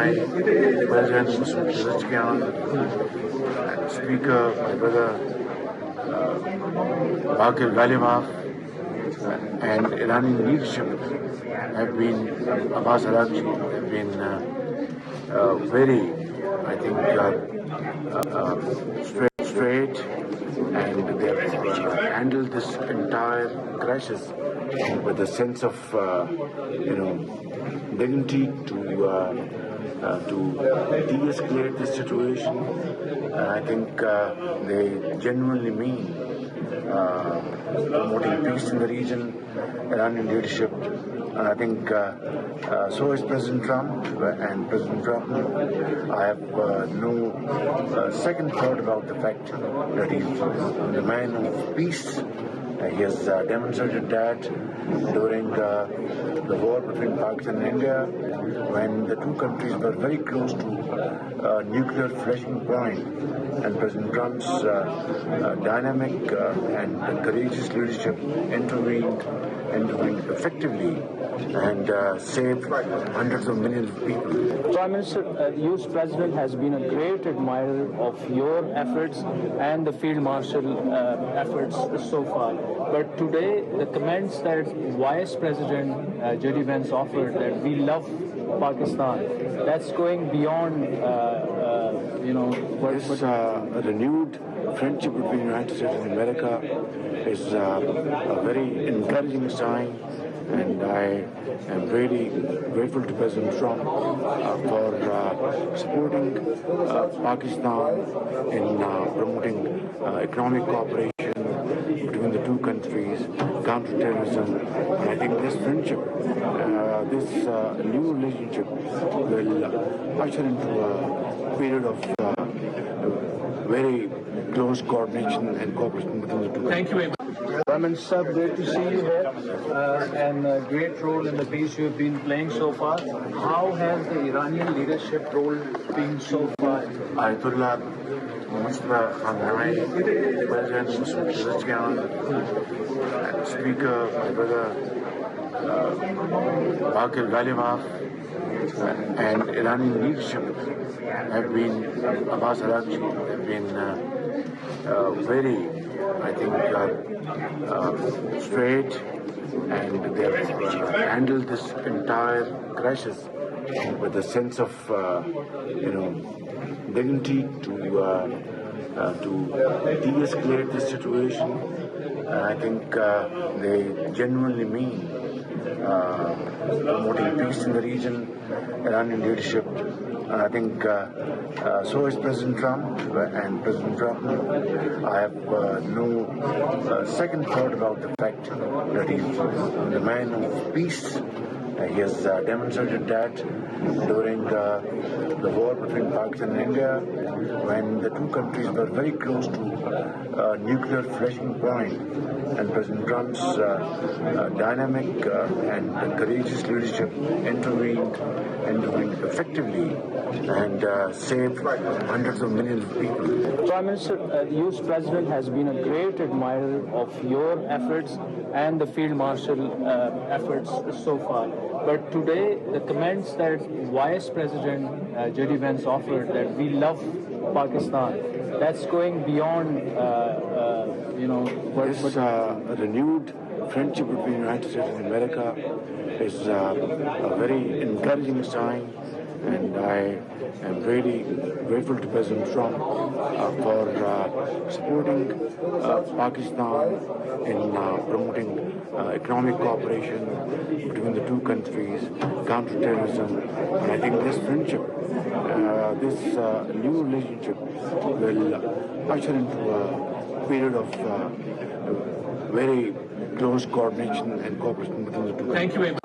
my President Mr. Pezeshkian, and Speaker, my brother Bakir Ghalibaf, and Iranian leadership have been, Abbas Araghchi, have been very, I think, straight, and they have handled this entire crisis with a sense of, dignity to de-escalate the situation. And I think they genuinely mean promoting peace in the region, Iranian leadership. And I think so is President Trump. And President Trump, I have no second thought about the fact that he's the man of peace. He has demonstrated that during the war between Pakistan and India, when the two countries were very close to nuclear flashing point, and President Trump's dynamic and courageous leadership intervened effectively and saved hundreds of millions of people. Prime Minister, the US President has been a great admirer of your efforts and the Field Marshal efforts so far. But today, the comments that Vice President J.D. Vance offered, that we love Pakistan, that's going beyond, This renewed friendship between the United States and America is a very encouraging sign, and I am really grateful to President Trump for supporting Pakistan in promoting economic cooperation between the two countries, counterterrorism, and I think this friendship, this new relationship will usher into a period of very close coordination and cooperation between the two countries. Thank you very much. Prime Minister, great to see you here, and a great role in the peace you have been playing so far. How has the Iranian leadership role been so far? Ayatollah Mustafa Khamenei, President Mr. Pezeshkian, and Speaker, my brother Bakir Ghalibaf, and Iranian leadership have been, Abbas Araghchi, have been very, I think, straight, and they have handled this entire crisis with a sense of, dignity to de-escalate the situation. And I think they genuinely mean promoting peace in the region, Iranian leadership. And I think so is President Trump. And President Trump, I have no second thought about the fact that he's the man of peace. He has demonstrated that during the war between Pakistan and India, when the two countries were very close to nuclear flashing point, and President Trump's dynamic and courageous leadership intervened effectively and saved hundreds of millions of people. Prime Minister, the US President has been a great admirer of your efforts and the Field Marshal efforts so far. But today, the comments that Vice President J.D. Vance offered, that we love Pakistan, that's going beyond, This renewed friendship between the United States and America is a very encouraging sign, and I am really grateful to President Trump for supporting Pakistan in promoting economic cooperation between the two countries, counterterrorism, and I think this friendship, this new relationship will usher into a period of very close coordination and cooperation between the two countries. Thank you very much.